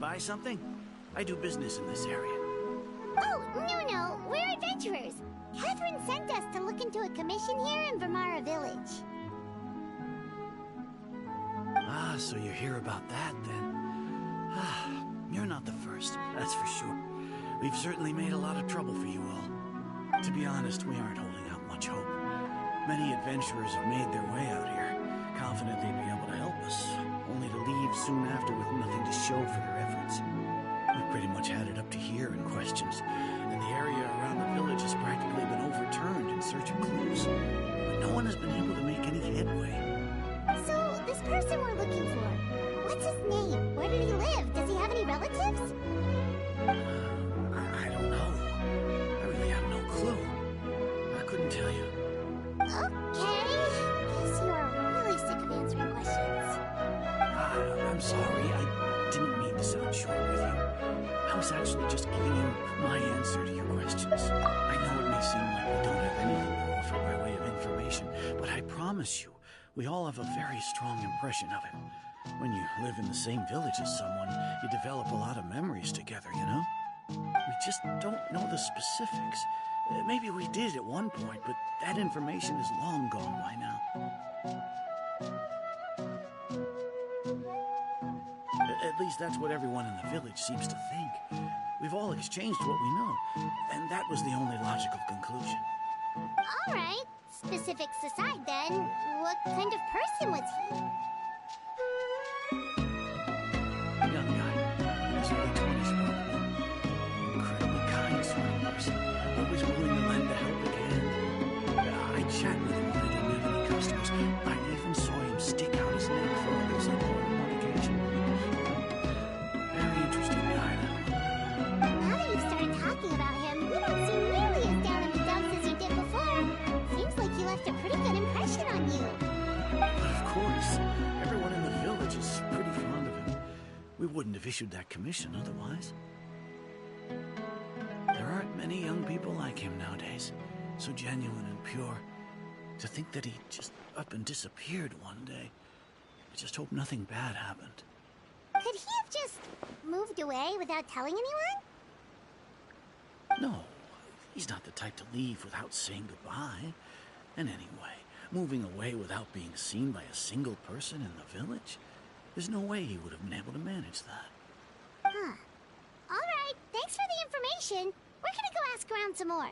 buy something? I do business in this area. Oh, no, we're adventurers. Catherine sent us to look into a commission here in Vermara Village. Ah, so you hear about that then? Ah, you're not the first, that's for sure. We've certainly made a lot of trouble for you all. To be honest, we aren't holding out much hope. Many adventurers have made their way out here, confident they'd be able to help us, only to leave soon after with nothing to show for their efforts. We've pretty much had it up to here in questions, and the area around the village has practically been overturned in search of clues. But no one has been able to make any headway. So, this person we're looking for, what's his name? Where did he live? Does he have any relatives? I don't know. I really have no clue. I couldn't tell you. Okay. Guess you are really sick of answering questions. I'm sorry. I didn't mean to sound short with you. I was actually just giving you my answer to your questions. I know it may seem like we don't have anything to offer by way of information, but I promise you, we all have a very strong impression of him. When you live in the same village as someone, you develop a lot of memories together, you know? We just don't know the specifics. Maybe we did at one point, but that information is long gone by now. At least that's what everyone in the village seems to think. We've all exchanged what we know, and that was the only logical conclusion. All right. Specifics aside, then, what kind of person was he? A young guy, in his early 20s probably. Incredibly kind sort of person, always willing to lend a helping hand. I'd chat with him when I didn't have any customers. I even saw him stick out his neck for others on one occasion. Very interesting guy, that one. Now that you've started talking about him, you don't seem nearly as down in the dumps as you did before. Seems like he left a pretty good impression on you. But of course, everyone in the village is pretty fond of him. We wouldn't have issued that commission otherwise. There aren't many young people like him nowadays, so genuine and pure. To think that he just up and disappeared one day. I just hope nothing bad happened. Could he have just moved away without telling anyone? No, he's not the type to leave without saying goodbye. And anyway, moving away without being seen by a single person in the village, there's no way he would have been able to manage that. Huh. All right, thanks for the information. We're gonna go ask around some more.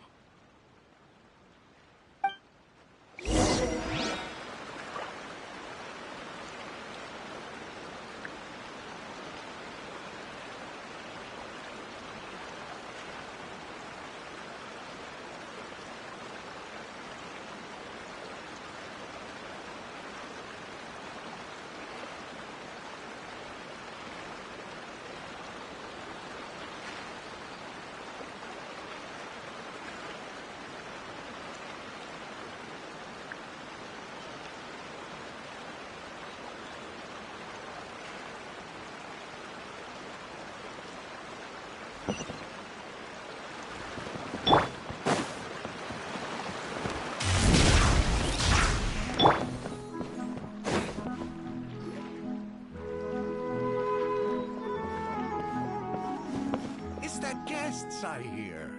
Guests, I hear.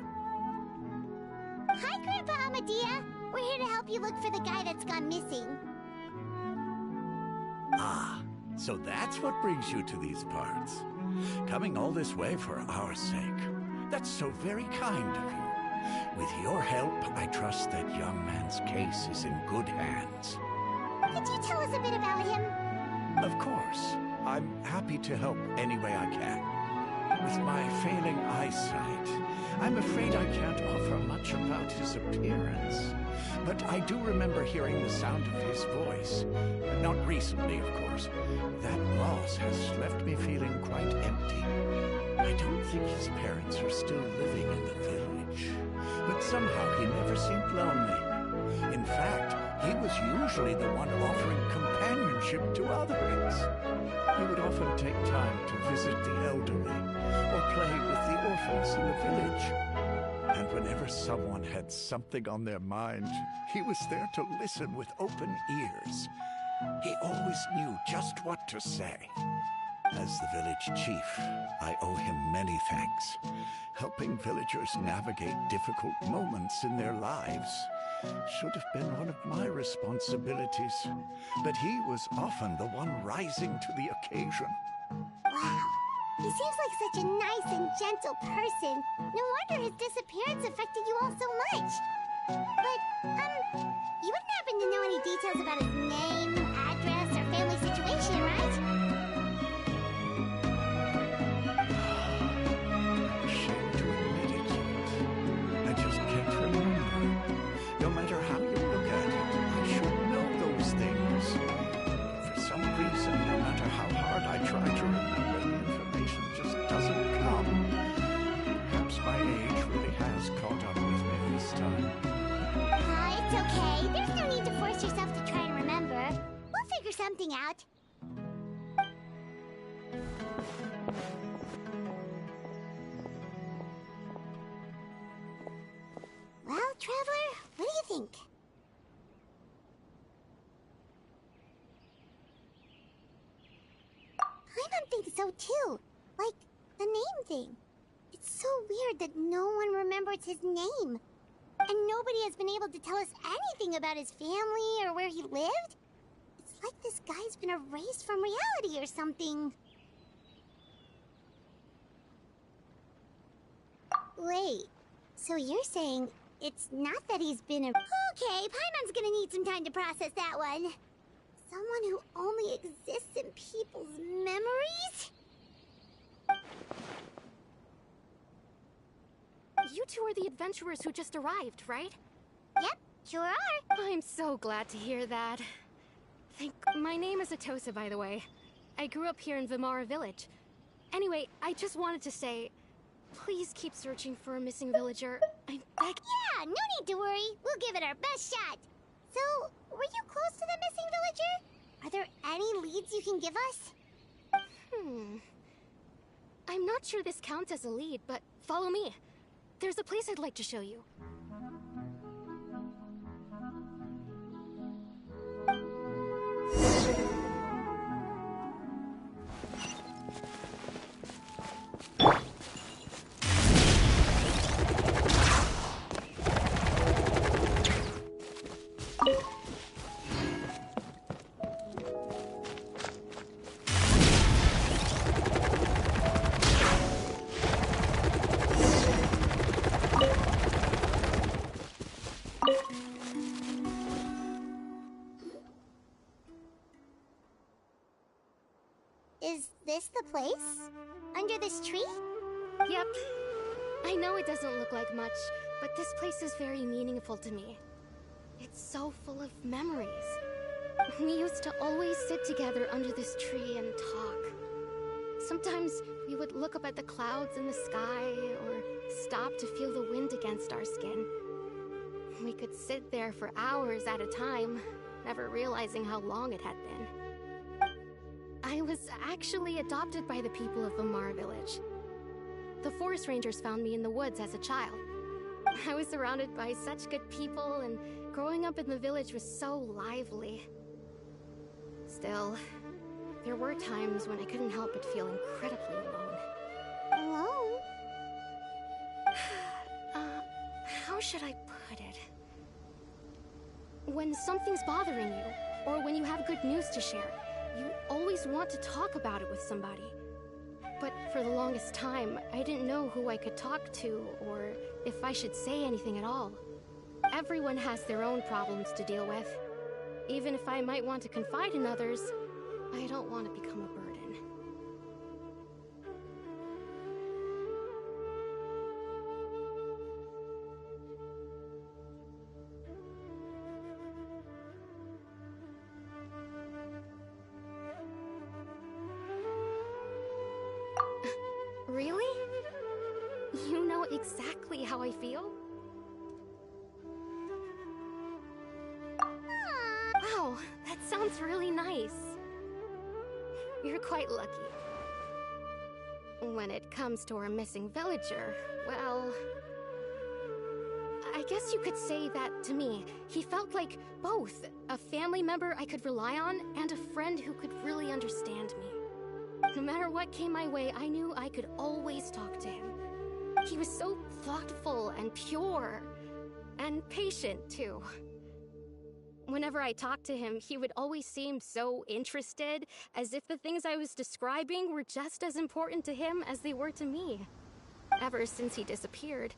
Hi, Grandpa Amadea. We're here to help you look for the guy that's gone missing. Ah, so that's what brings you to these parts. Coming all this way for our sake. That's so very kind of you. With your help, I trust that young man's case is in good hands. Could you tell us a bit about him? Of course. I'm happy to help any way I can. With my failing eyesight, I'm afraid I can't offer much about his appearance. But I do remember hearing the sound of his voice. Not recently, of course. That loss has left me feeling quite empty. I don't think his parents are still living in the village. But somehow he never seemed lonely. In fact, he was usually the one offering companionship to others. He would often take time to visit the elderly or play with the orphans in the village. And whenever someone had something on their mind, he was there to listen with open ears. He always knew just what to say. As the village chief, I owe him many thanks. Helping villagers navigate difficult moments in their lives should have been one of my responsibilities. But he was often the one rising to the occasion. Wow. He seems like such a nice and gentle person. No wonder his disappearance affected you all so much. But, you wouldn't happen to know any details about his name, address, or family situation, right? Shame to admit it yet. I just can't remember. No matter how you look at it, I should know those things. For some reason, no matter how hard I try to remember, the information just doesn't come. Perhaps my age really has caught up with me this time. It's okay. There's no need to force yourself to try and remember. We'll figure something out. Well, Traveler, what do you think? Paimon thinks so too. Like, the name thing. It's so weird that no one remembers his name. And nobody has been able to tell us anything about his family or where he lived. It's like this guy's been erased from reality or something. Wait, so you're saying it's not that he's been Okay, Paimon's gonna need some time to process that one. Someone who only exists in people's memories? You two are the adventurers who just arrived, right? Yep, sure are. I'm so glad to hear that. My name is Atosa, by the way. I grew up here in Vimara Village. Anyway, I just wanted to say, please keep searching for a missing villager. I'm begging. Yeah, no need to worry. We'll give it our best shot. So, were you close to the missing villager? Are there any leads you can give us? I'm not sure this counts as a lead, but follow me. There's a place I'd like to show you. Is this the place? Under this tree? Yep. I know it doesn't look like much, but this place is very meaningful to me. It's so full of memories. We used to always sit together under this tree and talk. Sometimes we would look up at the clouds in the sky, or stop to feel the wind against our skin. We could sit there for hours at a time, never realizing how long it had been. I was actually adopted by the people of Vimara Village. The forest rangers found me in the woods as a child. I was surrounded by such good people, and growing up in the village was so lively. Still, there were times when I couldn't help but feel incredibly alone. Alone? How should I put it? When something's bothering you, or when you have good news to share, you always want to talk about it with somebody. But for the longest time, I didn't know who I could talk to, or if I should say anything at all. Everyone has their own problems to deal with. Even if I might want to confide in others, I don't want to become a burden. Really? You know exactly how I feel? Wow, that sounds really nice. You're quite lucky. When it comes to our missing villager, well, I guess you could say that to me. He felt like both a family member I could rely on and a friend who could really understand me. No matter what came my way, I knew I could always talk to him. He was so thoughtful and pure. And patient, too. Whenever I talked to him, he would always seem so interested, as if the things I was describing were just as important to him as they were to me. Ever since he disappeared,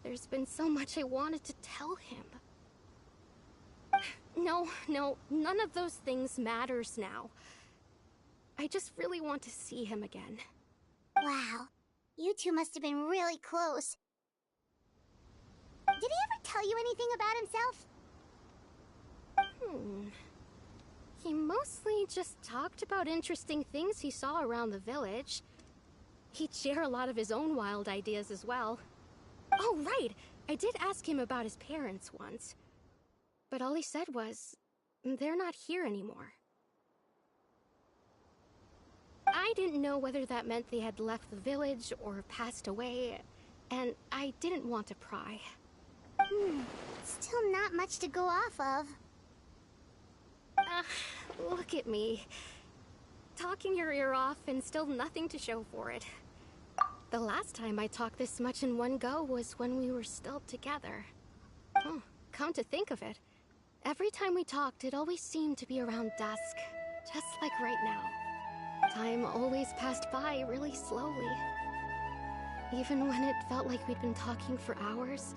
there's been so much I wanted to tell him. No, none of those things matters now. I just really want to see him again. Wow, you two must have been really close. Did he ever tell you anything about himself? He mostly just talked about interesting things he saw around the village. He'd share a lot of his own wild ideas as well. Oh, right! I did ask him about his parents once. But all he said was, they're not here anymore. I didn't know whether that meant they had left the village or passed away, and I didn't want to pry. Still not much to go off of. Look at me. Talking your ear off and still nothing to show for it. The last time I talked this much in one go was when we were still together. Oh, come to think of it, every time we talked, it always seemed to be around dusk, just like right now. Time always passed by really slowly. Even when it felt like we'd been talking for hours,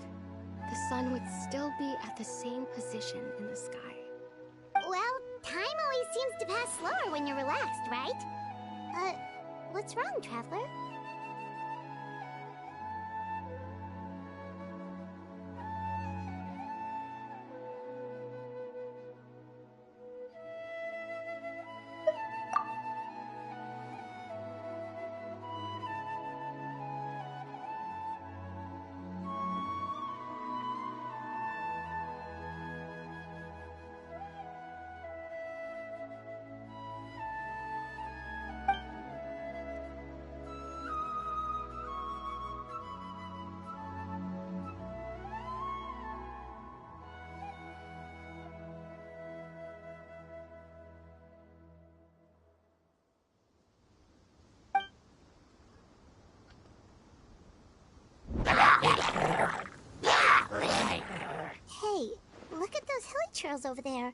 the sun would still be at the same position in the sky. Well, time always seems to pass slower when you're relaxed, right? What's wrong, Traveler? Hey, look at those hilly trails over there.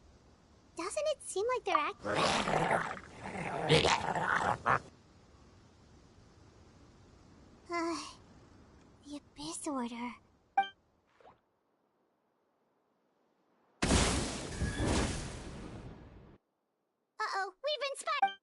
Doesn't it seem like they're the Abyss Order. Uh-oh, we've been spotted!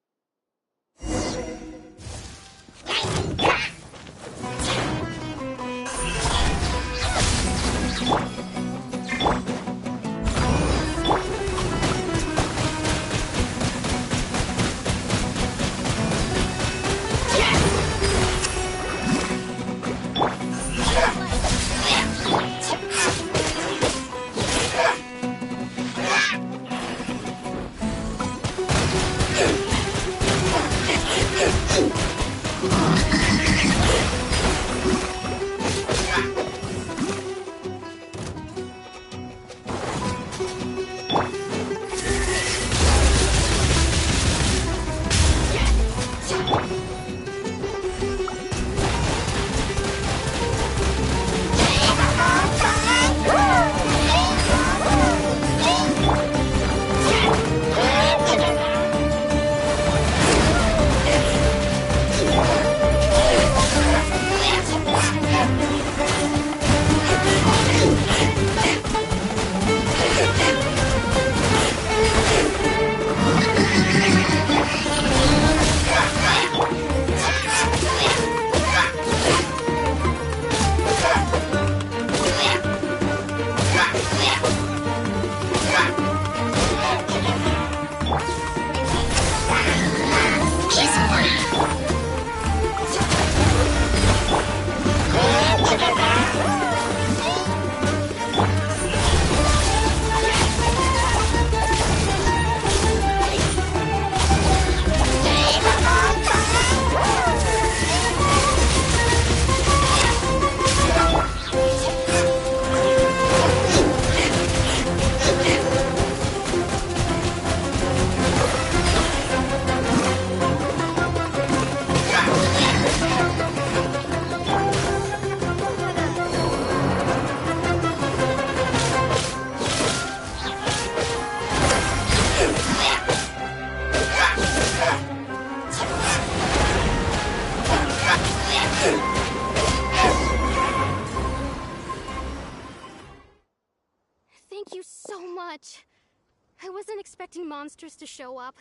expecting monsters to show up.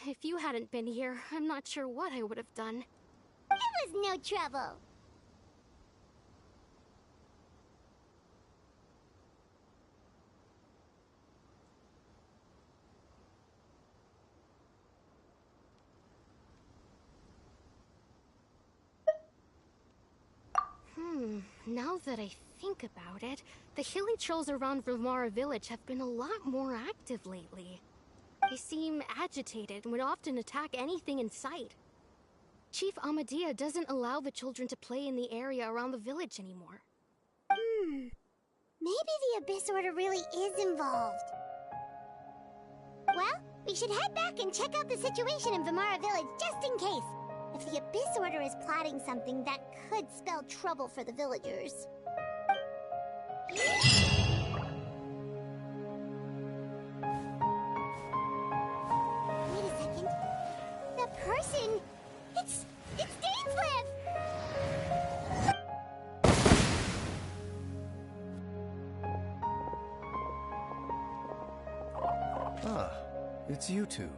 If you hadn't been here, I'm not sure what I would have done. It was no trouble. Now that I think about it, the hilly trolls around Vilmara village have been a lot more active lately. They seem agitated and would often attack anything in sight. Chief Amadea doesn't allow the children to play in the area around the village anymore. Maybe the Abyss Order really is involved. Well, we should head back and check out the situation in Vilmara village just in case. If the Abyss Order is plotting something, that could spell trouble for the villagers. Wait a second. That person... It's Dainsleif! Ah, it's you two.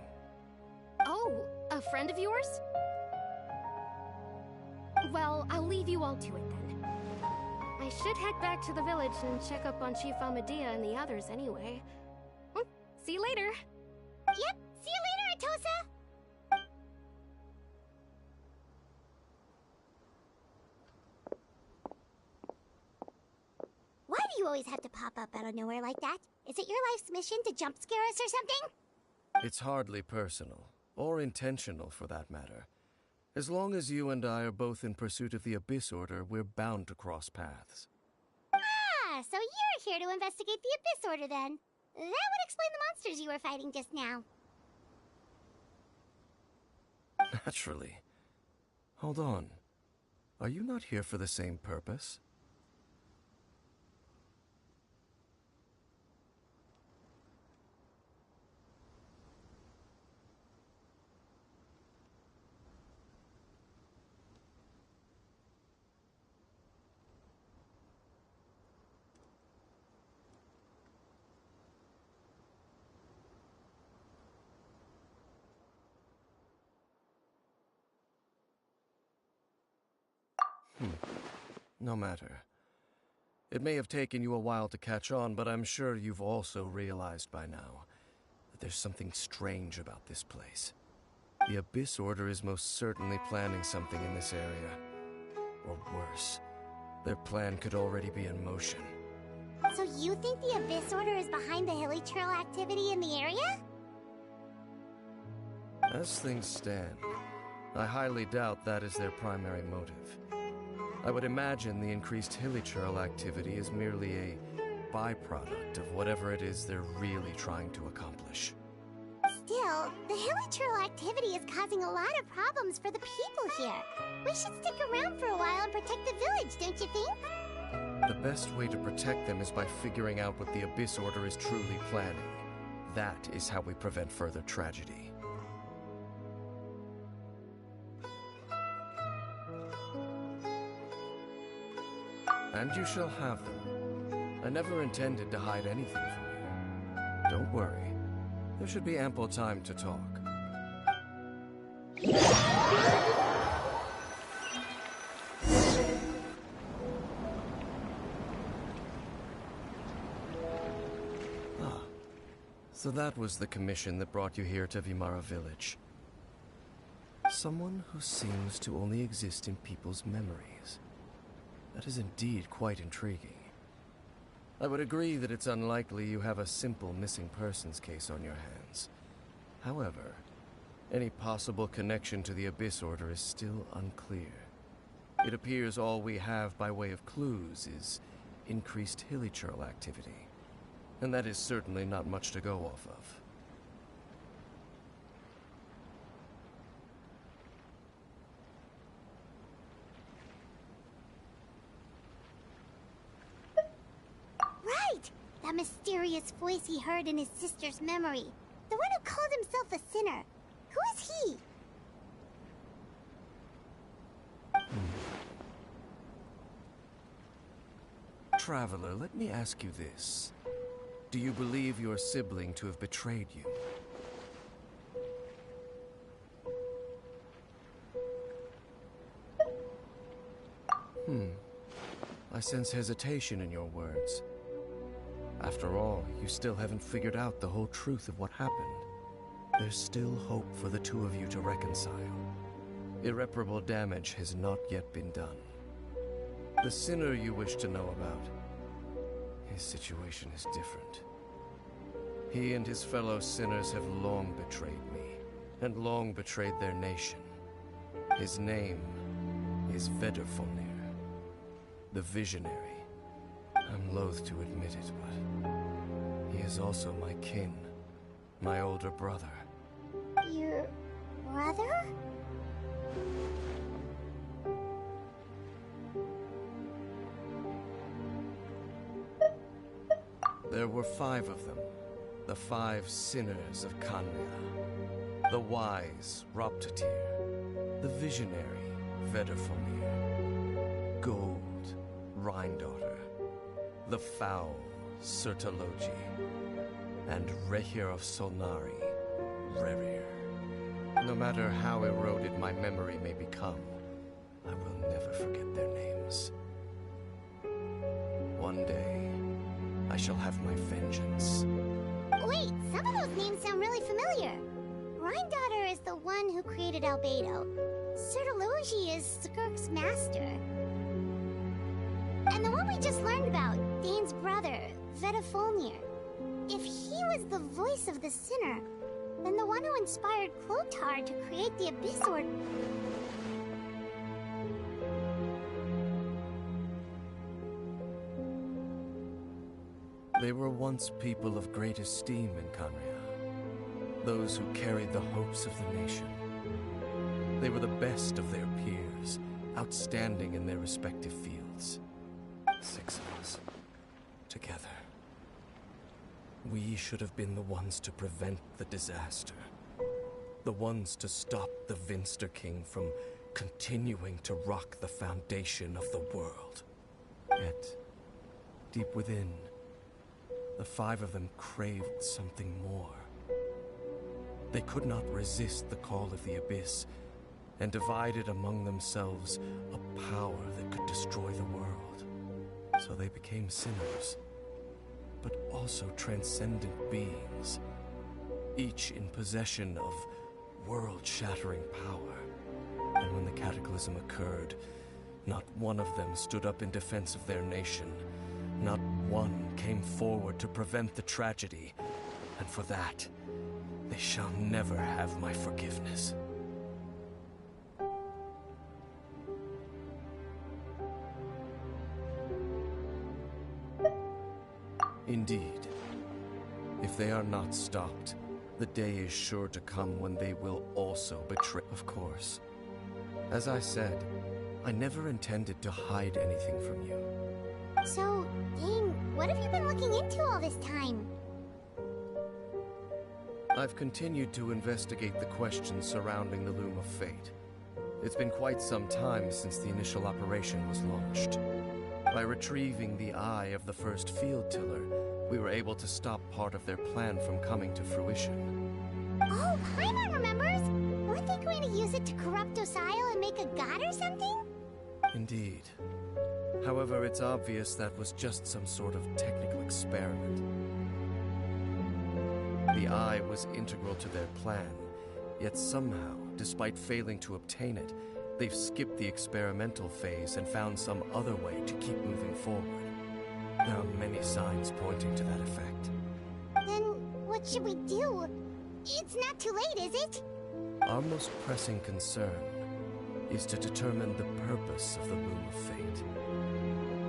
Oh, a friend of yours? Well, I'll leave you all to it then. I should head back to the village and check up on Chief Amadea and the others anyway. Well, see you later. Yep, see you later, Atosa! Why do you always have to pop up out of nowhere like that? Is it your life's mission to jump scare us or something? It's hardly personal, or intentional for that matter. As long as you and I are both in pursuit of the Abyss Order, we're bound to cross paths. Ah, so you're here to investigate the Abyss Order then. That would explain the monsters you were fighting just now. Naturally. Hold on. Are you not here for the same purpose? No matter. It may have taken you a while to catch on, but I'm sure you've also realized by now that there's something strange about this place. The Abyss Order is most certainly planning something in this area. Or worse, their plan could already be in motion. So you think the Abyss Order is behind the hilly trail activity in the area? As things stand, I highly doubt that is their primary motive. I would imagine the increased hilly trail activity is merely a byproduct of whatever it is they're really trying to accomplish. Still, the hilly trail activity is causing a lot of problems for the people here. We should stick around for a while and protect the village, don't you think? The best way to protect them is by figuring out what the Abyss Order is truly planning. That is how we prevent further tragedy. And you shall have them. I never intended to hide anything from you. Don't worry. There should be ample time to talk. Ah. So that was the commission that brought you here to Vilmara village. Someone who seems to only exist in people's memories. That is indeed quite intriguing. I would agree that it's unlikely you have a simple missing persons case on your hands. However, any possible connection to the Abyss Order is still unclear. It appears all we have by way of clues is increased hilly trail activity, and that is certainly not much to go off of. That mysterious voice he heard in his sister's memory. The one who called himself a sinner. Who is he? Traveler, let me ask you this. Do you believe your sibling to have betrayed you? I sense hesitation in your words. After all, you still haven't figured out the whole truth of what happened. There's still hope for the two of you to reconcile. Irreparable damage has not yet been done. The sinner you wish to know about, his situation is different. He and his fellow sinners have long betrayed me, and long betrayed their nation. His name is Vedrfolnir, the Visionary. I'm loath to admit it, but he is also my kin, my older brother. Your brother? There were 5 of them, the 5 sinners of Kanya. The wise, Roptatir. The visionary, Vedrfolnir. Gold, Rhindaughter. The foul, Sertologi. And Rehir of Solnari, Rerir. No matter how eroded my memory may become, I will never forget their names. One day, I shall have my vengeance. Wait, some of those names sound really familiar. Rhindaughter is the one who created Albedo. Sertologi is Skirk's master. And the one we just learned about, Dane's brother, Vedrfolnir. If he was the voice of the sinner, then the one who inspired Clothar to create the Abyss Order... They were once people of great esteem in Khaenri'ah, those who carried the hopes of the nation. They were the best of their peers, outstanding in their respective fields. 6 of us, together. We should have been the ones to prevent the disaster. The ones to stop the Vinster King from continuing to rock the foundation of the world. Yet, deep within, the 5 of them craved something more. They could not resist the call of the Abyss, and divided among themselves a power that could destroy the world. So they became sinners, but also transcendent beings, each in possession of world-shattering power. And when the cataclysm occurred, not one of them stood up in defense of their nation. Not one came forward to prevent the tragedy, and for that, they shall never have my forgiveness. Indeed, if they are not stopped, the day is sure to come when they will also betray. Of course. As I said, I never intended to hide anything from you. So, Dane, what have you been looking into all this time? I've continued to investigate the questions surrounding the Loom of Fate. It's been quite some time since the initial operation was launched. By retrieving the eye of the first field tiller, we were able to stop part of their plan from coming to fruition. Oh, Paimon remembers! Weren't they going to use it to corrupt Osile and make a god or something? Indeed. However, it's obvious that was just some sort of technical experiment. The eye was integral to their plan, yet somehow, despite failing to obtain it, they've skipped the experimental phase and found some other way to keep moving forward. There are many signs pointing to that effect. Then, what should we do? It's not too late, is it? Our most pressing concern is to determine the purpose of the Loom of Fate.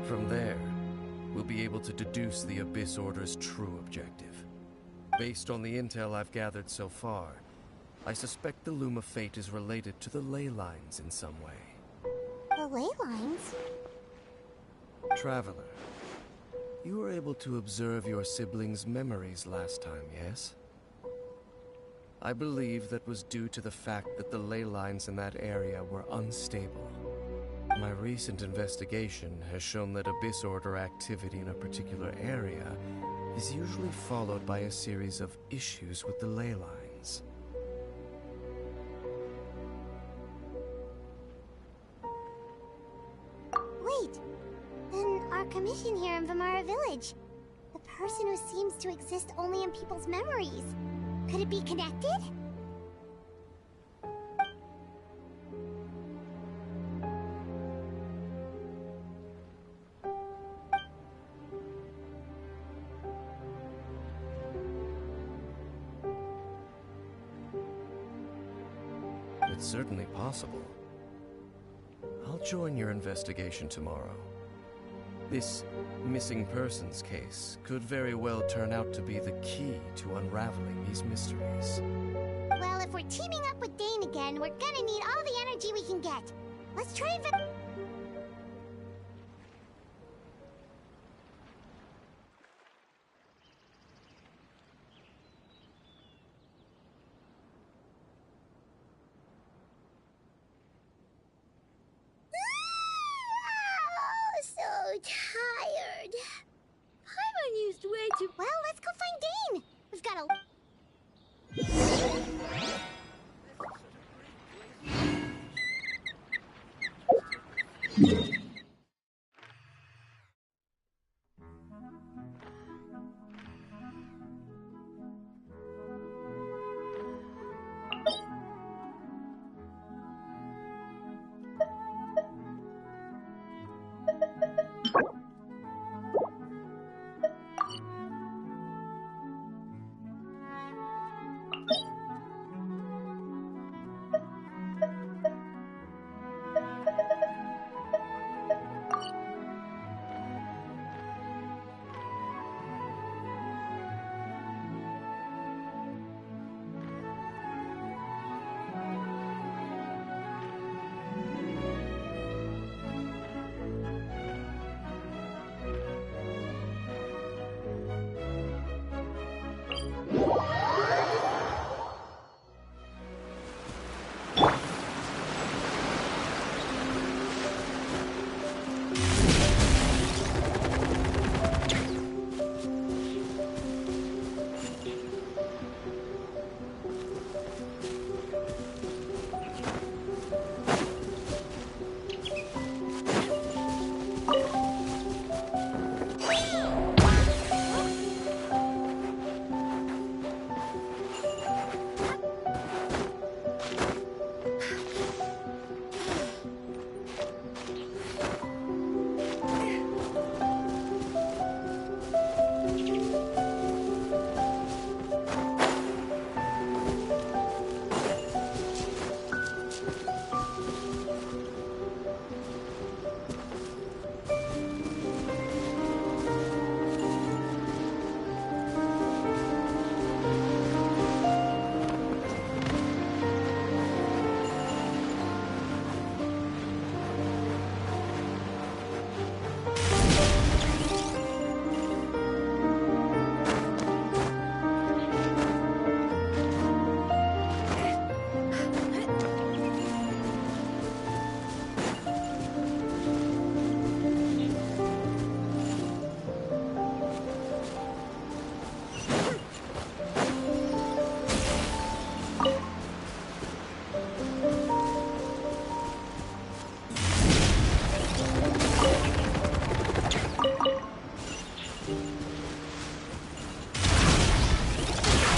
From there, we'll be able to deduce the Abyss Order's true objective. Based on the intel I've gathered so far, I suspect the Loom of Fate is related to the ley lines in some way. The ley lines? Traveler, you were able to observe your siblings' memories last time, yes? I believe that was due to the fact that the ley lines in that area were unstable. My recent investigation has shown that Abyss Order activity in a particular area is usually followed by a series of issues with the ley lines. Wait, then our commission here in Vimara Village, the person who seems to exist only in people's memories, could it be connected? It's certainly possible. I'll join your investigation tomorrow. This missing persons case could very well turn out to be the key to unraveling these mysteries. Well, if we're teaming up with Dane again, we're gonna need all the energy we can get. Let's try and... so tired. Paimon used way too... Well, let's go find Dane. We've got a...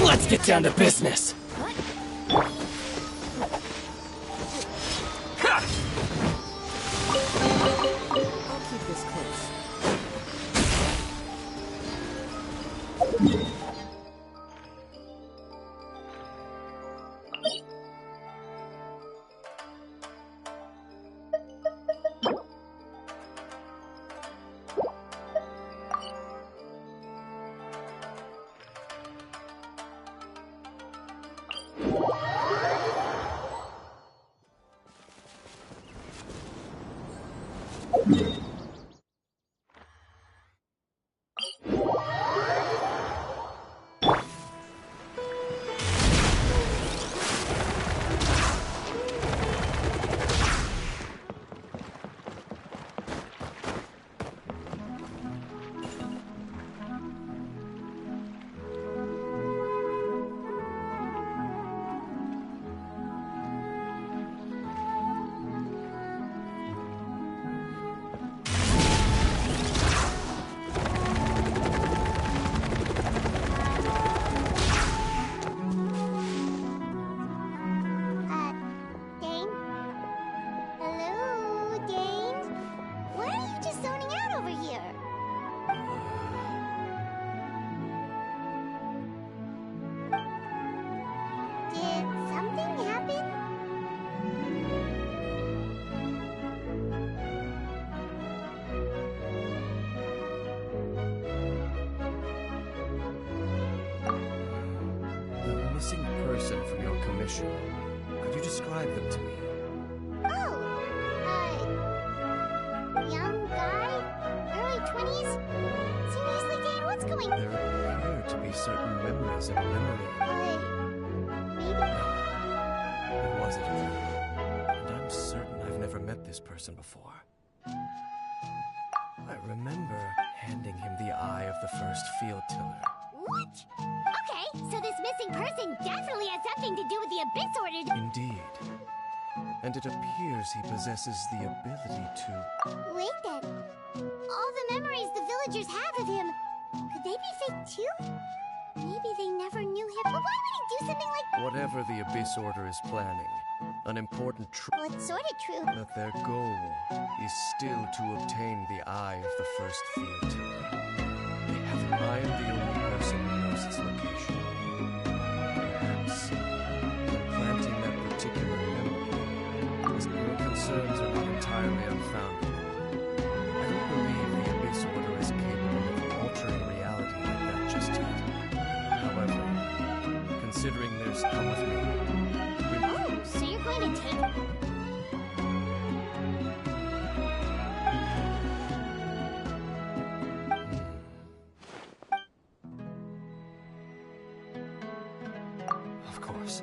Let's get down to business! I'll keep this close. missing person from your commission. Could you describe them to me? Oh, young guy? Early 20s? Seriously, Dane, what's going on? There appear to be certain memories of memory. Maybe? It wasn't you. And I'm certain I've never met this person before. I remember handing him the eye of the first field tiller. What? Okay, so this missing person definitely has something to do with the Abyss Order. Indeed. And it appears he possesses the ability to... Wait then. All the memories the villagers have of him, could they be fake too? Maybe they never knew him, but why would he do something like... Whatever the Abyss Order is planning, an important truth... Well, it's sort of true. that their goal is still to obtain the eye of the first field tiller. I am the only person who knows its location. Perhaps implanting that particular memory, as your concerns are not entirely unfounded. I don't believe the Abyss Order is capable of altering reality like that just yet. However, considering there's come with me, Oh, so you're going to take... of course.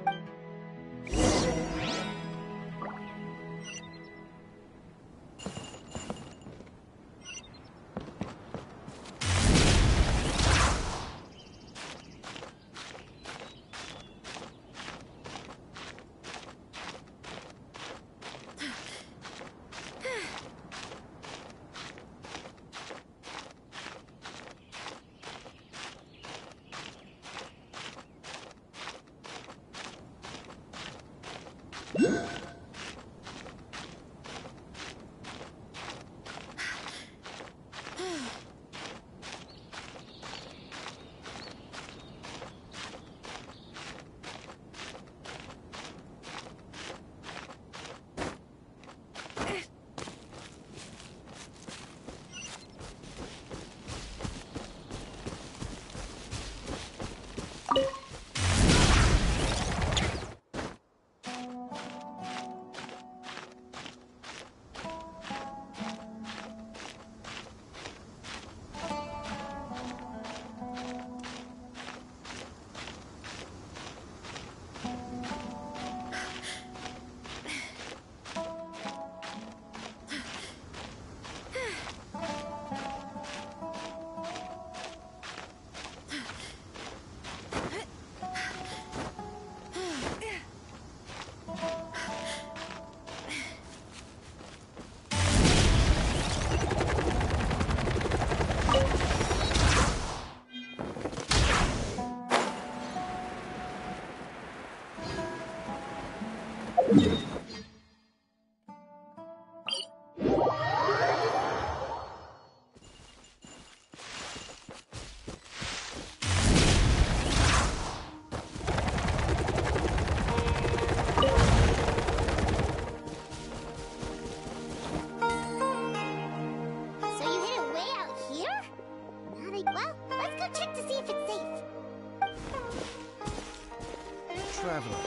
Traveler,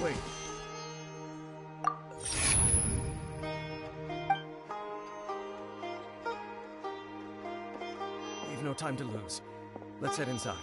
wait. We've no time to lose. Let's head inside.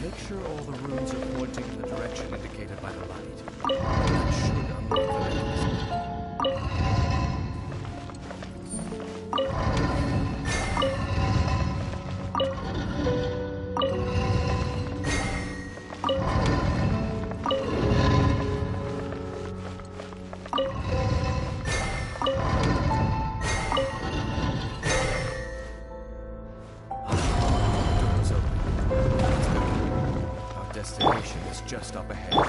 Make sure all the runes are pointing in the direction indicated by the light. That should unlock the mechanism. Doors open. Our destination is just up ahead.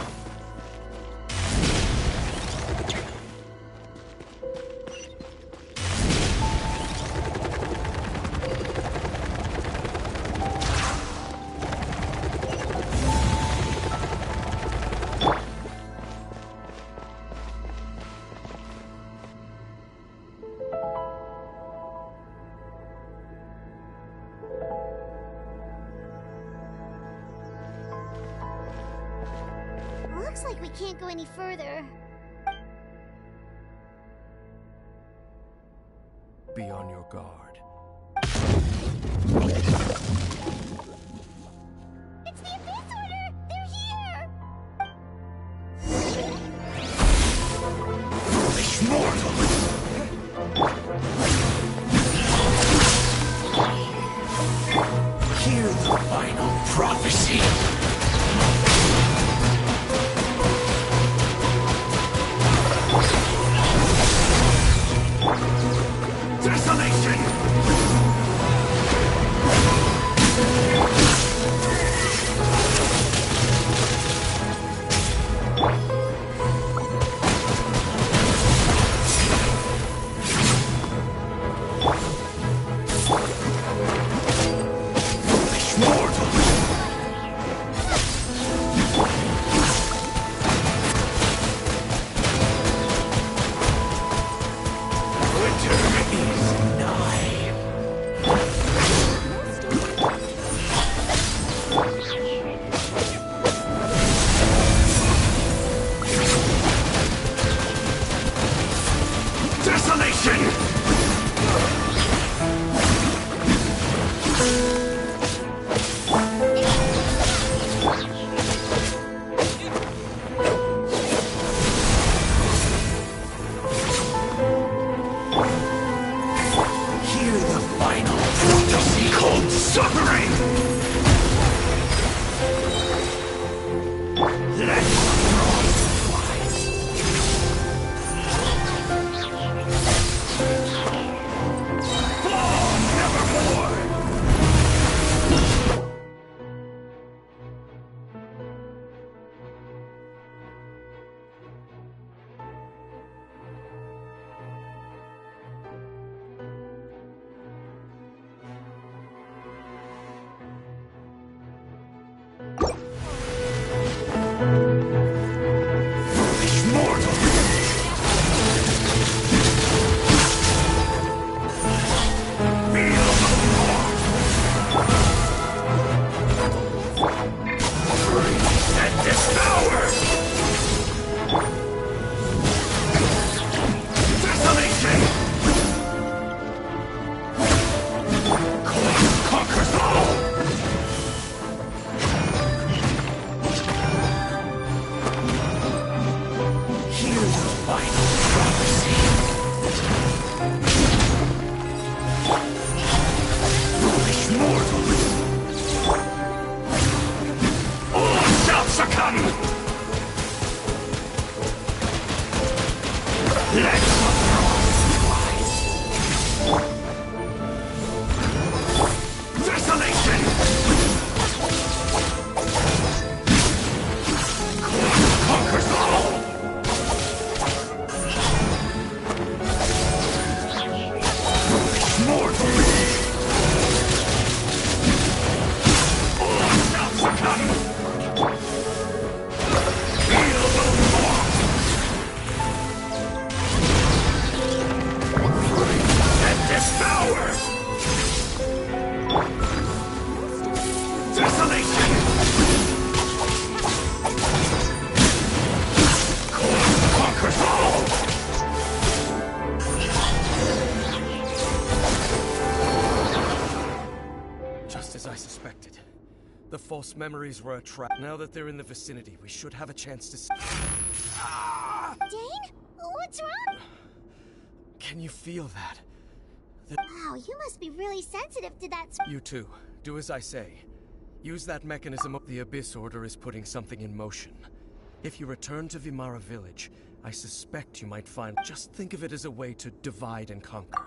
Looks like we can't go any further. Be on your guard. It's the Abyss Order! They're here! Hear the final prophecy. Desolation! The false memories were a trap. Now that they're in the vicinity, we should have a chance to Dane? What's wrong? Can you feel that? Wow, you must be really sensitive to that. You too. Do as I say. Use that mechanism. The Abyss Order is putting something in motion. If you return to Vimara Village, I suspect you might find... Just think of it as a way to divide and conquer.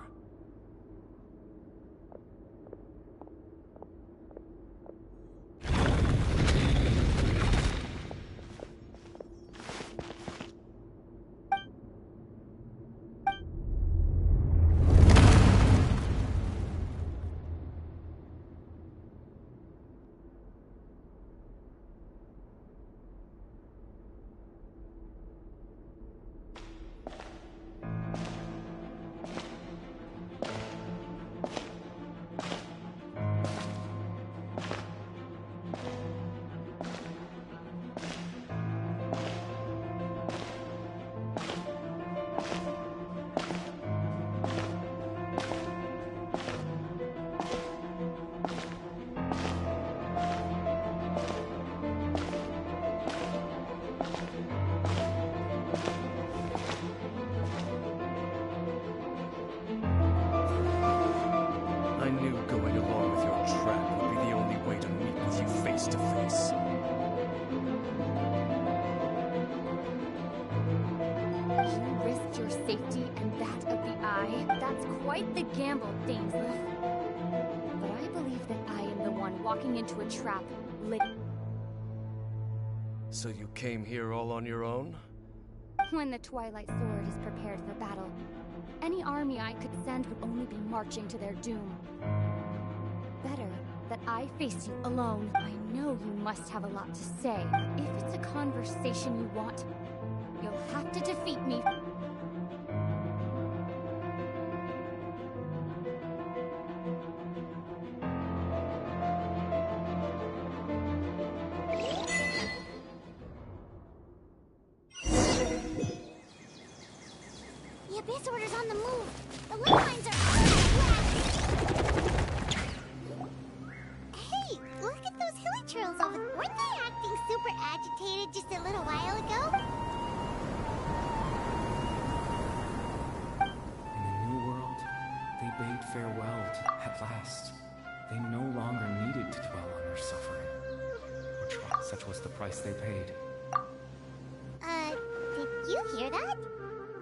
face to face. You risked your safety and that of the Eye. That's quite the gamble, Dainsleif. But I believe that I am the one walking into a trap lit. So you came here all on your own? When the Twilight Sword is prepared for battle, any army I could send would only be marching to their doom. Better that I face you alone. I know you must have a lot to say. If it's a conversation you want, you'll have to defeat me. The Abyss Order's on the move. The ley lines are all black. Hey, look at those hilly trails over there. Weren't they acting super agitated just a little while ago? In the new world, they bade farewell at last. They no longer needed to dwell on their suffering. Or try. Such was the price they paid. Did you hear that?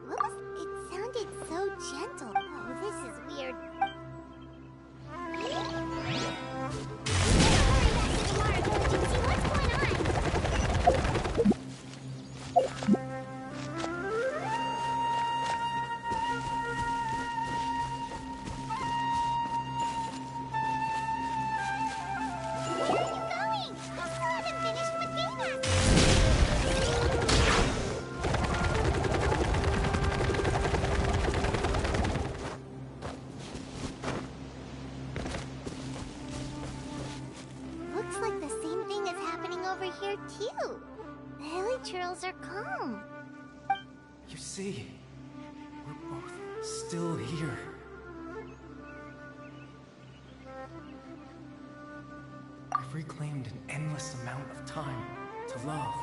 What was... It sounded so gentle. Oh, this is weird. We better hurry back to the Mara village and see what's going on. Where are you going? You still haven't finished with Dana. Looks like the same thing is happening over here too. The hilly trails are calm. You see, we're both still here. I've reclaimed an endless amount of time to love.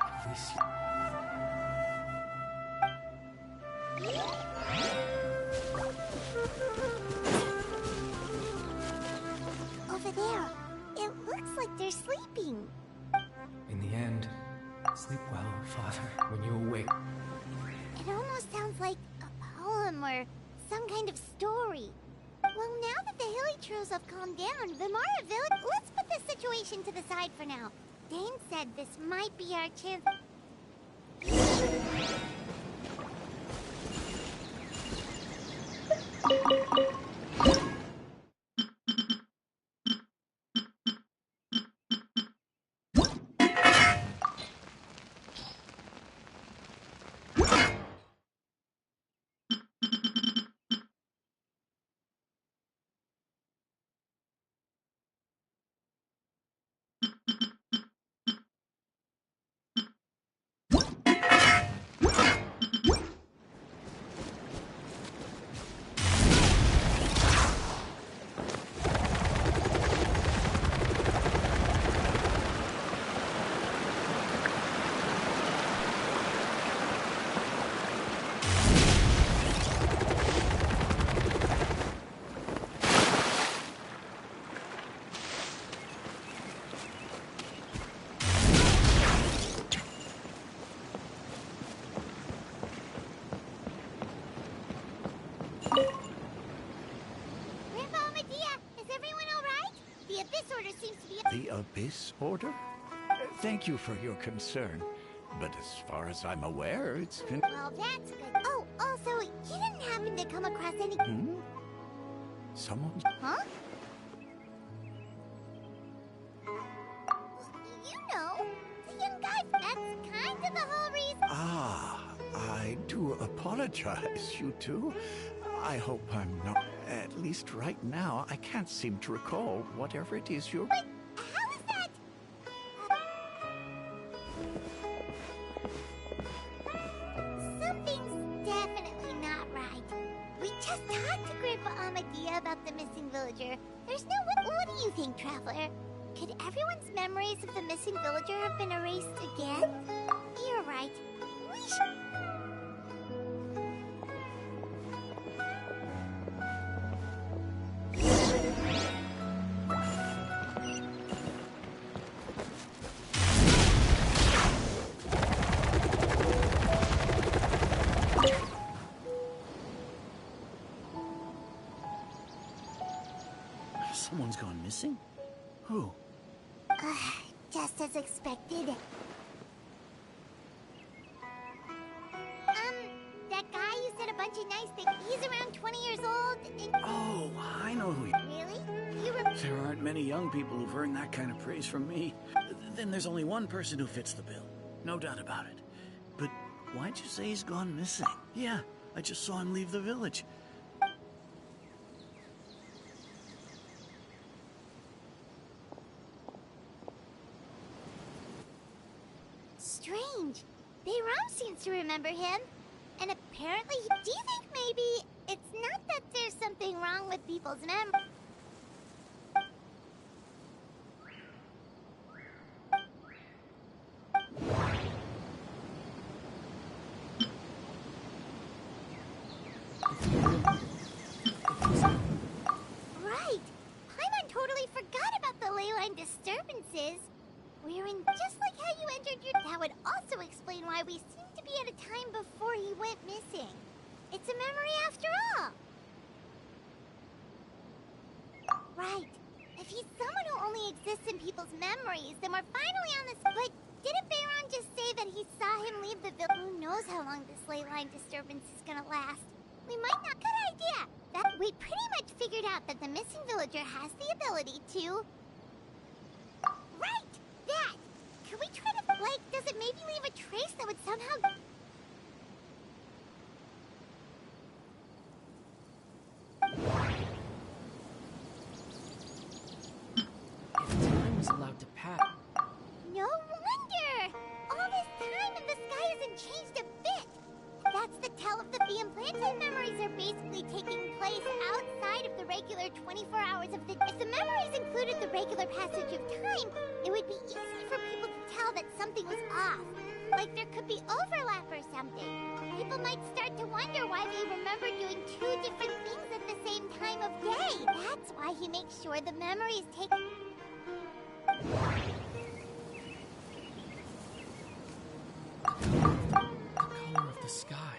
At least you... Over there, it looks like they're sleeping. In the end, sleep well, Father, when you awake. It almost sounds like a poem or some kind of story. Well, now that the hilly trails have calmed down, Vimara Village, let's put this situation to the side for now. Dane said this might be our chance. The Abyss Order? Thank you for your concern. But as far as I'm aware, it's been... Well, that's good. Oh, also, you didn't happen to come across any... Someone... Huh? You know, the young guy, that's kind of the whole reason... Ah, I do apologize, you two. I hope I'm not... At least right now, I can't seem to recall whatever it is you're... Wait, how is that? Something's definitely not right. We just talked to Grandpa Amadia about the missing villager. There's no... What do you think, Traveler? Could everyone's memories of the missing villager have been erased again? You're right. We should... Someone's gone missing? Who? Just as expected. That guy who said a bunch of nice things. He's around 20 years old and... Oh, I know who you... Really? You remember? There aren't many young people who've earned that kind of praise from me. Then there's only one person who fits the bill. No doubt about it. But why'd you say he's gone missing? Yeah, I just saw him leave the village. Strange. Bayram seems to remember him. And apparently, do you think maybe it's not that there's something wrong with people's memories? Right. Paimon totally forgot about the ley line disturbances. Wherein, just like how you entered your... That would also explain why we seem to be at a time before he went missing. It's a memory after all. Right. If he's someone who only exists in people's memories, then we're finally on this... But didn't Bayron just say that he saw him leave the village? Who knows how long this ley line disturbance is gonna last? We might not... Good idea! That we pretty much figured out that the missing villager has the ability to... Right! That! Could we try to... Like, does it maybe leave a trace that would somehow... If time was allowed to pass... No wonder! All this time and the sky hasn't changed a bit! That's the tell of the implanted memories are basically taking place outside of the regular 24 hours of the... If the memories included the regular passage of time, it would be easy for people to tell that something was off. Like there could be overlap or something. People might start to wonder why they remember doing two different things at the same time of day. That's why he makes sure the memories take... The color of the sky.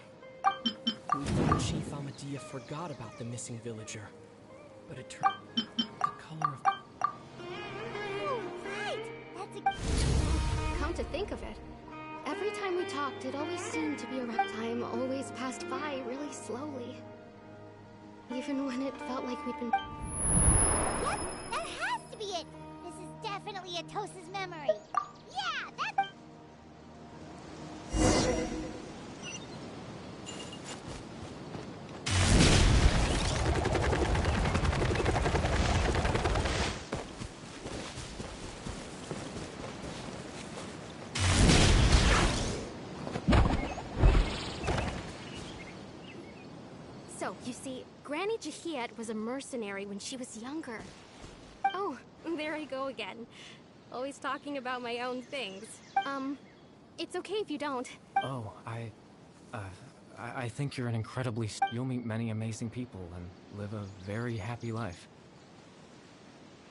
We thought Chief Amadea forgot about the missing villager. But it turned... The color of... Oh, right! That's a... Come to think of it, every time we talked, it always seemed to be around time always passed by really slowly. Even when it felt like we'd been... Yep, that has to be it! This is definitely Atos's memory. Yeah, that's... So, you see, Granny Jahiet was a mercenary when she was younger. Oh, there I go again. Always talking about my own things. It's okay if you don't. Oh, I think you're an incredibly... You'll meet many amazing people and live a very happy life.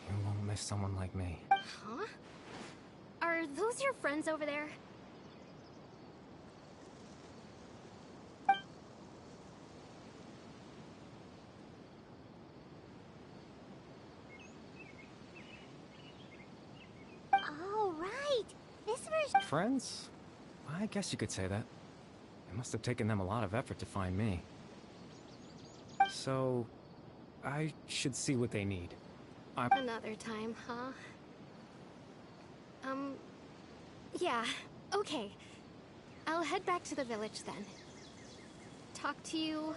You won't miss someone like me. Huh? Are those your friends over there? Oh, right! This version... Friends? I guess you could say that. It must have taken them a lot of effort to find me. So, I should see what they need. Another time, huh? Yeah, okay. I'll head back to the village then. Talk to you...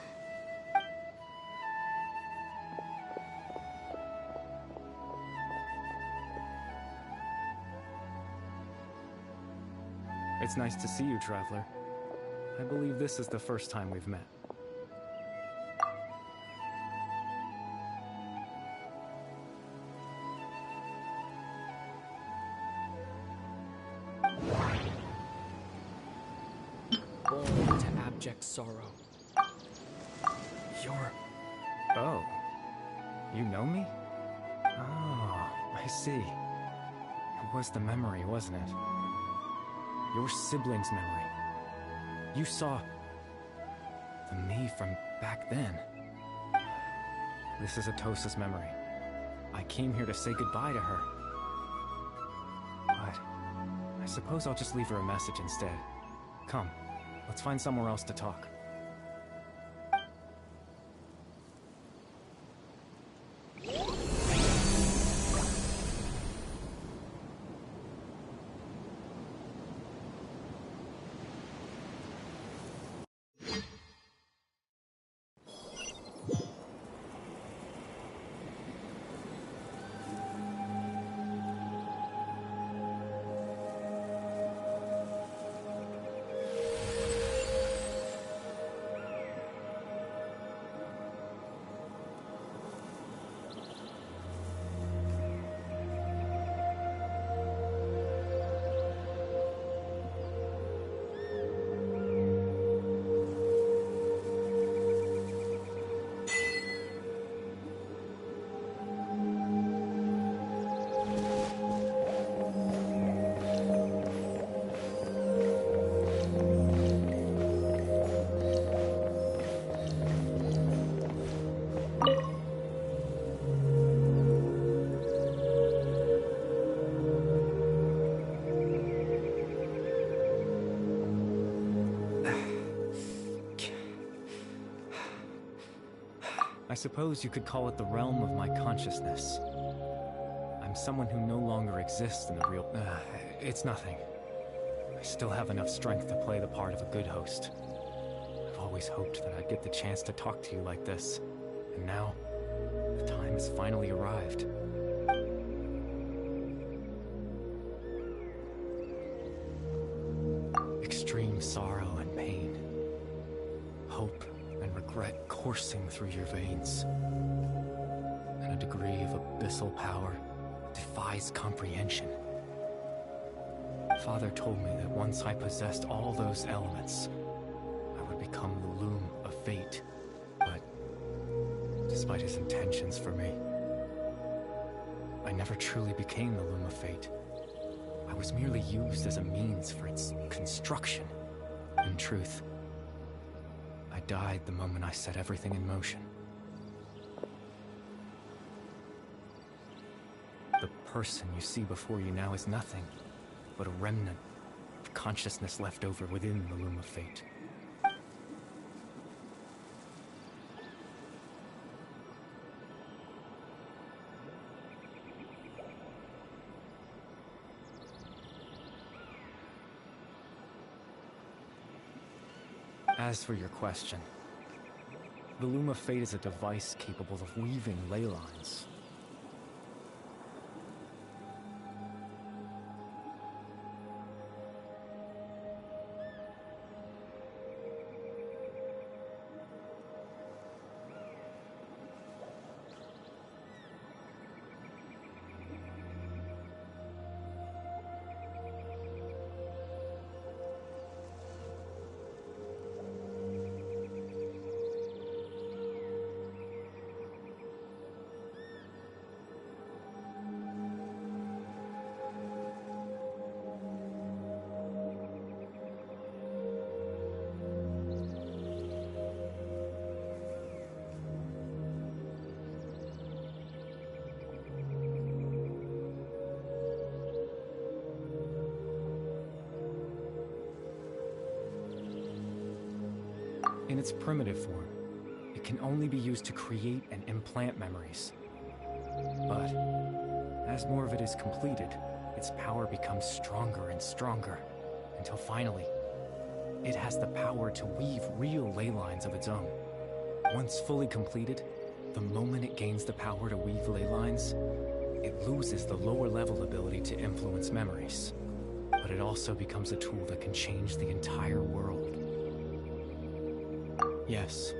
It's nice to see you, Traveler. I believe this is the first time we've met. Born to abject sorrow. You're... Oh. You know me? Oh, I see. It was the memory, wasn't it? Your sibling's memory. You saw... the me from back then. This is Atos's memory. I came here to say goodbye to her. But I suppose I'll just leave her a message instead. Come, let's find somewhere else to talk. I suppose you could call it the realm of my consciousness. I'm someone who no longer exists in the real... it's nothing. I still have enough strength to play the part of a good host. I've always hoped that I'd get the chance to talk to you like this. And now, the time has finally arrived. Extreme sorrow and pain. Hope and regret coursing through your veins. And a degree of abyssal power defies comprehension. Father told me that once I possessed all those elements, I would become the loom of fate. But despite his intentions for me, I never truly became the loom of fate. I was merely used as a means for its construction. In truth, I died the moment I set everything in motion. The person you see before you now is nothing but a remnant of consciousness left over within the loom of fate. As for your question, the Loom of Fate is a device capable of weaving ley lines. In its primitive form, it can only be used to create and implant memories. But as more of it is completed, its power becomes stronger and stronger, until finally, it has the power to weave real ley lines of its own. Once fully completed, the moment it gains the power to weave ley lines, it loses the lower level ability to influence memories. But it also becomes a tool that can change the entire world. Yes,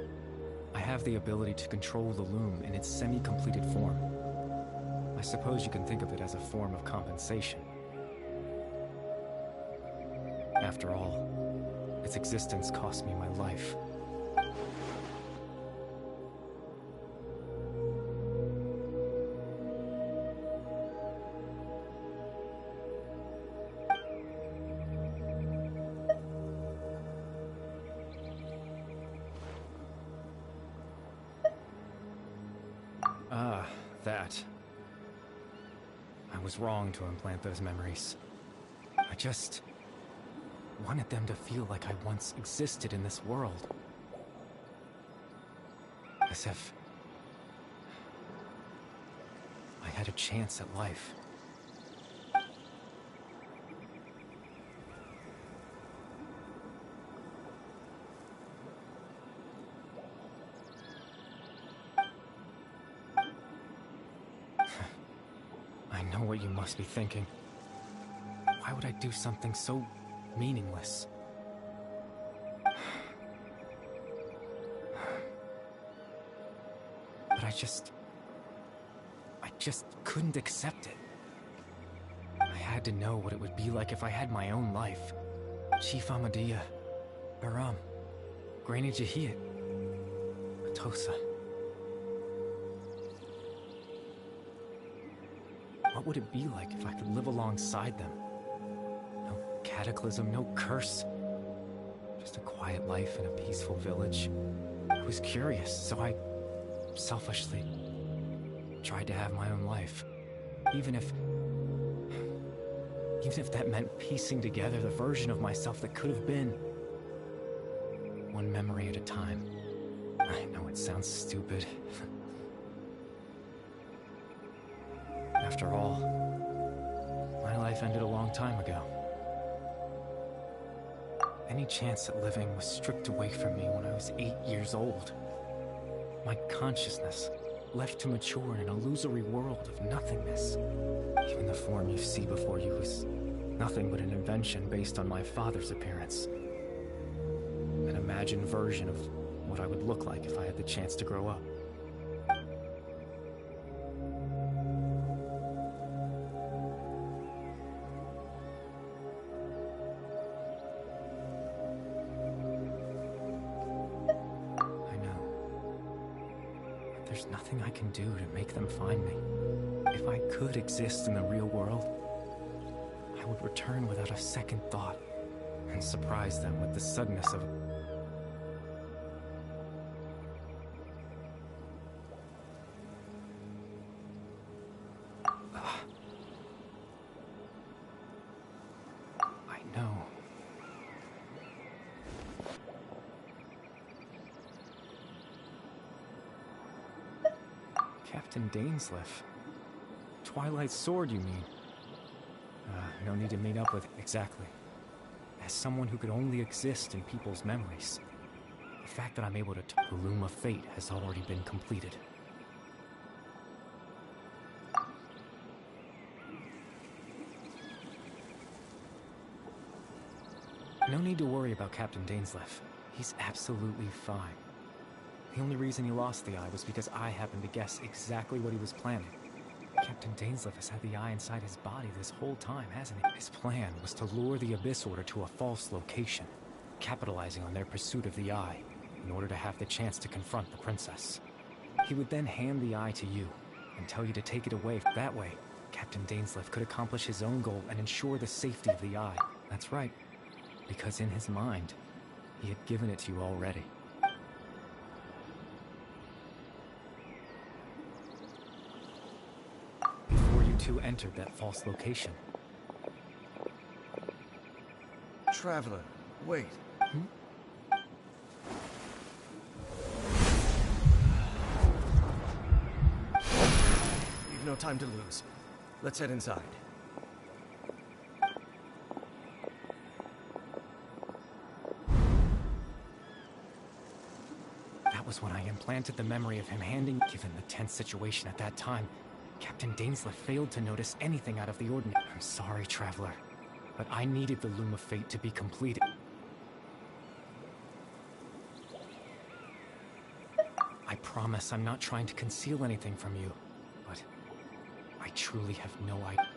I have the ability to control the loom in its semi-completed form. I suppose you can think of it as a form of compensation. After all, its existence cost me my life. Ah, that. I was wrong to implant those memories. I just wanted them to feel like I once existed in this world. As if I had a chance at life. I know what you must be thinking. Why would I do something so meaningless? But I just couldn't accept it. I had to know what it would be like if I had my own life. Chief Amadea, Baram, Granny Jahiyat, Atosa. What would it be like if I could live alongside them? No cataclysm, no curse. Just a quiet life in a peaceful village. I was curious, so I selfishly tried to have my own life. Even if that meant piecing together the version of myself that could have been. One memory at a time. I know it sounds stupid. After all, my life ended a long time ago. Any chance at living was stripped away from me when I was 8 years old. My consciousness left to mature in an illusory world of nothingness. Even the form you see before you was nothing but an invention based on my father's appearance. An imagined version of what I would look like if I had the chance to grow up. There's nothing I can do to make them find me. If I could exist in the real world, I would return without a second thought and surprise them with the suddenness of I know. Captain Dainsleif. Twilight Sword, you mean? No need to meet up with exactly. As someone who could only exist in people's memories, the fact that I'm able to the Loom of Fate has already been completed. No need to worry about Captain Dainsleif. He's absolutely fine. The only reason he lost the eye was because I happened to guess exactly what he was planning. Captain Dainsleif has had the eye inside his body this whole time, hasn't he? His plan was to lure the Abyss Order to a false location, capitalizing on their pursuit of the eye, in order to have the chance to confront the princess. He would then hand the eye to you, and tell you to take it away. That way, Captain Dainsleif could accomplish his own goal and ensure the safety of the eye. That's right, because in his mind, he had given it to you already. Who entered that false location. Traveler, wait. We've no time to lose. Let's head inside. That was when I implanted the memory of him handing. Given the tense situation at that time, Captain Dainsleif failed to notice anything out of the ordinary. I'm sorry, Traveler, but I needed the Loom of Fate to be completed. I promise I'm not trying to conceal anything from you, but I truly have no idea.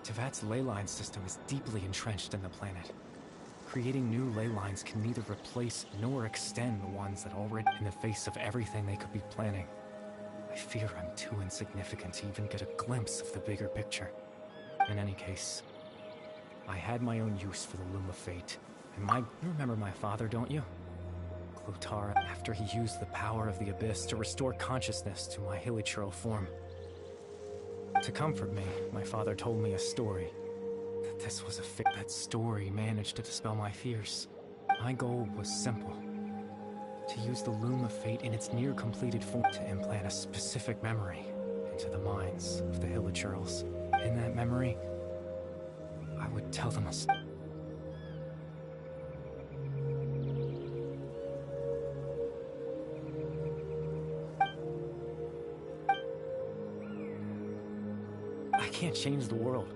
Tevat's ley line system is deeply entrenched in the planet. Creating new ley lines can neither replace nor extend the ones that already, in the face of everything they could be planning. I fear I'm too insignificant to even get a glimpse of the bigger picture. In any case, I had my own use for the Loom of Fate. And you remember my father, don't you? Clotar, after he used the power of the Abyss to restore consciousness to my hilichurl form. To comfort me, my father told me a story. That this was a that story managed to dispel my fears. My goal was simple. To use the Loom of Fate in its near-completed form to implant a specific memory into the minds of the Hilichurls. In that memory, I would tell them a story. I can't change the world.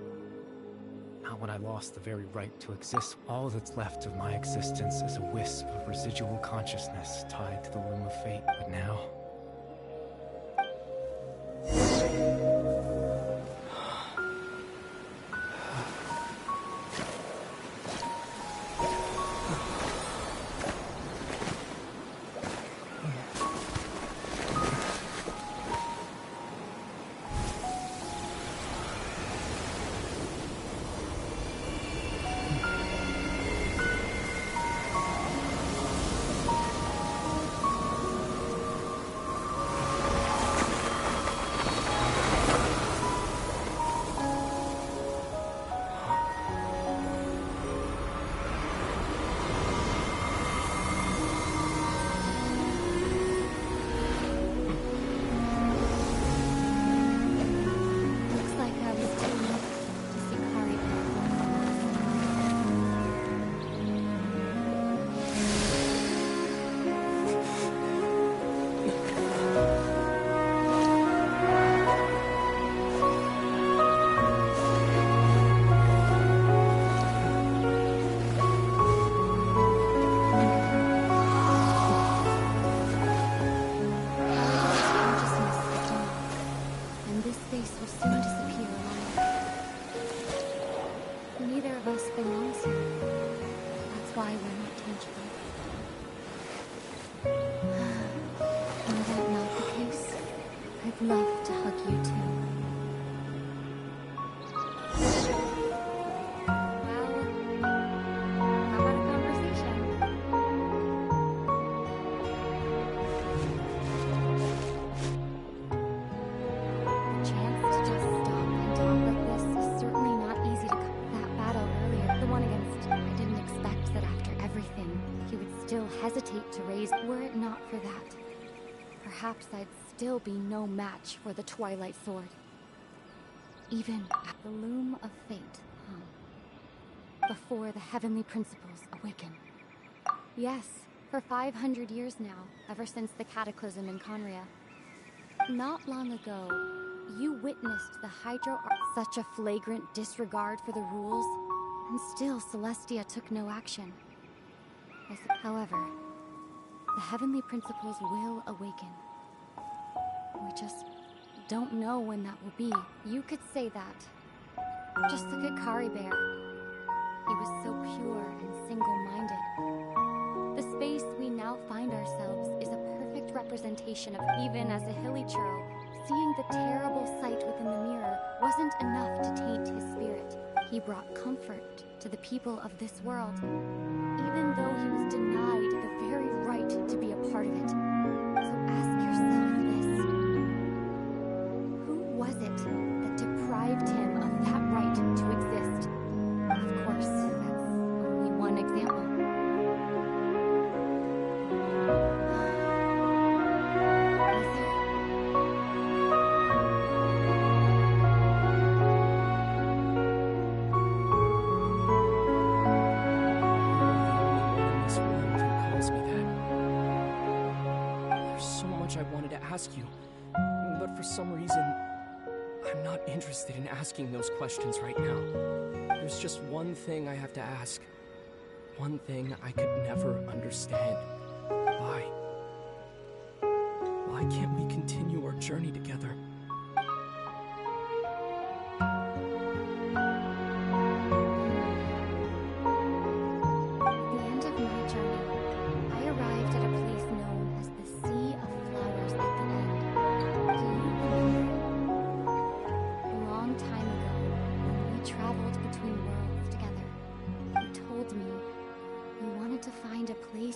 Not when I lost the very right to exist. All that's left of my existence is a wisp of residual consciousness tied to the Loom of Fate. But now... love to hug you too. Well, how about a conversation? The chance to just stop and talk like this is certainly not easy to come. That battle earlier, the one against... I didn't expect that after everything, he would still hesitate to raise... Were it not for that, perhaps I'd still be no match for the Twilight Sword. Even at the Loom of Fate, before the heavenly principles awaken. Yes, for 500 years now, ever since the cataclysm in Conria. Not long ago, you witnessed the Hydro... Such a flagrant disregard for the rules, and still Celestia took no action. However, the heavenly principles will awaken. We just don't know when that will be. You could say that. Just look at Kari Bear. He was so pure and single-minded. The space we now find ourselves is a perfect representation of, even as a Hilichurl, seeing the terrible sight within the mirror wasn't enough to taint his spirit. He brought comfort to the people of this world, even though he was denied the very right to be a part of it. So ask yourself this. Who was it that deprived him of that right to exist? Of course, that's only one example. Ask you, but for some reason, I'm not interested in asking those questions right now. There's just one thing I have to ask. One thing I could never understand. Why? Why can't we continue our journey together?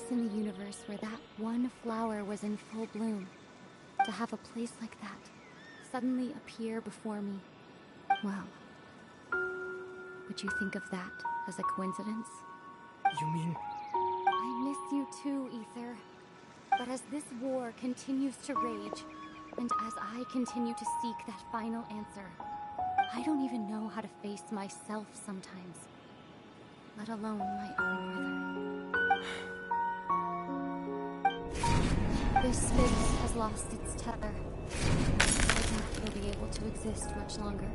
In the universe where that one flower was in full bloom. To have a place like that suddenly appear before me Well, would you think of that as a coincidence? You mean... I miss you too, Ether. But as this war continues to rage, and as I continue to seek that final answer, I don't even know how to face myself sometimes, let alone my own brother. This space has lost its tether. I don't think we'll be able to exist much longer.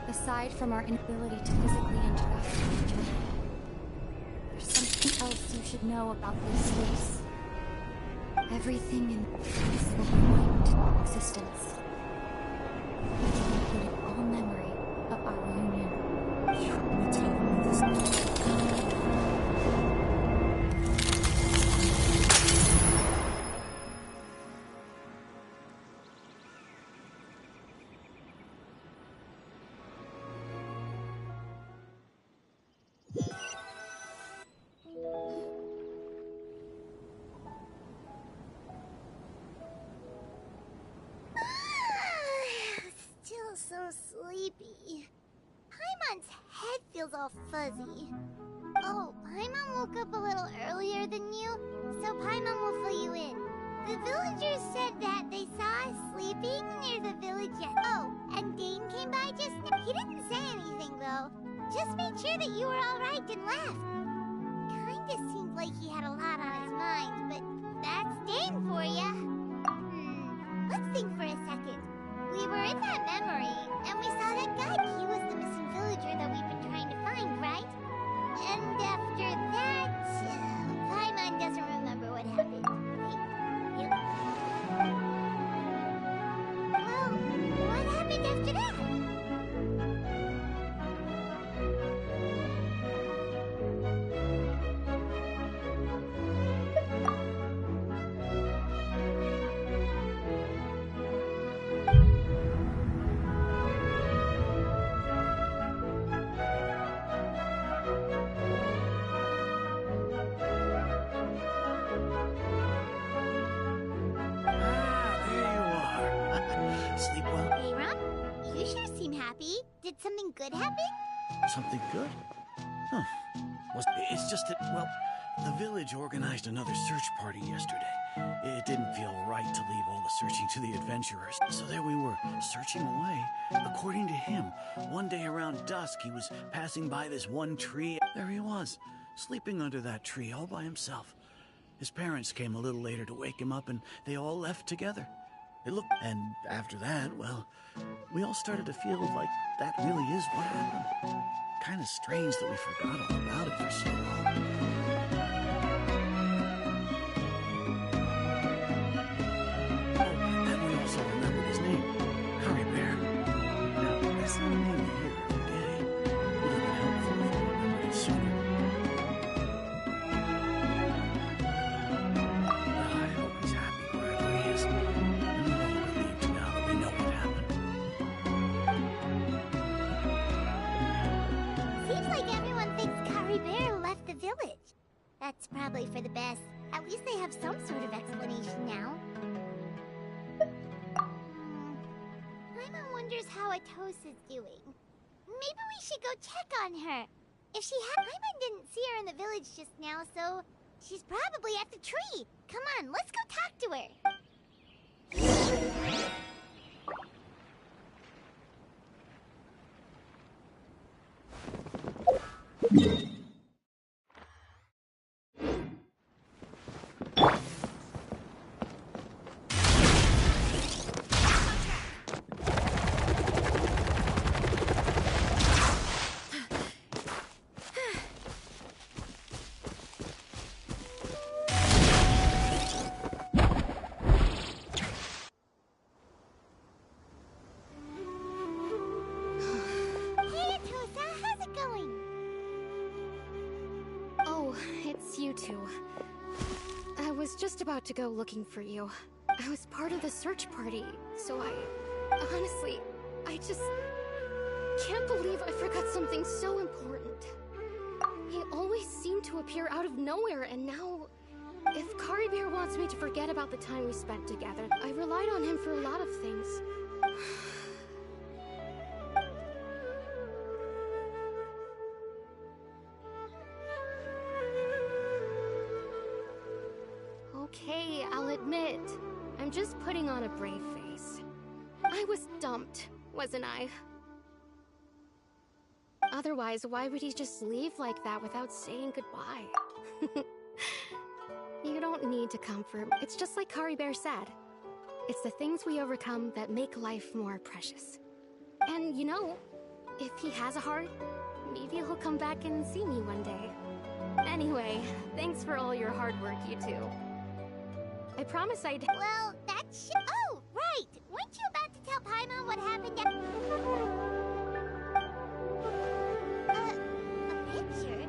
Aside from our inability to physically interact with each other, there's something else you should know about this space. Everything in this place will be wiped from existence, including all memory of our reunion. You will tell me this. Still so sleepy. Paimon's head feels all fuzzy. Oh, Paimon woke up a little earlier than you, so Paimon will fill you in. The villagers said that they saw us sleeping near the village Oh, and Dane came by just now. He didn't say anything, though. Just made sure that you were alright and left. Kinda seemed like he had a lot on his mind, but that's Dane for ya. Let's think for a second. We were in that memory, and we saw that guy. He was the missing villager that we've been trying to find, right? And after that, Paimon doesn't remember what happened. Right? Well, what happened after that? Sleep well? Aaron, you sure seem happy. Did something good happen? Something good? Huh. It's just that, well, the village organized another search party yesterday. It didn't feel right to leave all the searching to the adventurers. So there we were, searching away. According to him, one day around dusk, he was passing by this one tree. There he was, sleeping under that tree all by himself. His parents came a little later to wake him up, and they all left together. And after that, well, we all started to feel like that really is what happened. Kind of strange that we forgot all about it for so long. Oh, and we also remembered his name, Curry Bear. Now, that's not a name you hear every day. Would have been helpful if we remembered it sooner. Well, I hope he's happy wherever he is. Bear left the village. That's probably for the best. At least they have some sort of explanation now. Paimon wonders how Atosa's doing. Maybe we should go check on her. If she had... Paimon didn't see her in the village just now, so she's probably at the tree. Come on, let's go talk to her. You two. I was just about to go looking for you. I was part of the search party, so honestly, I just can't believe I forgot something so important. He always seemed to appear out of nowhere, and now, if Kari Bear wants me to forget about the time we spent together, I relied on him for a lot of things. putting on a brave face. I was dumped, wasn't I? Otherwise, why would he just leave like that without saying goodbye? You don't need to comfort. It's just like Kari Bear said. It's the things we overcome that make life more precious. And you know, if he has a heart, maybe he'll come back and see me one day. Anyway, thanks for all your hard work, you two. I promise I'd... Well, that's... Oh, right! Weren't you about to tell Paimon what happened at... a picture?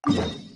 Yeah.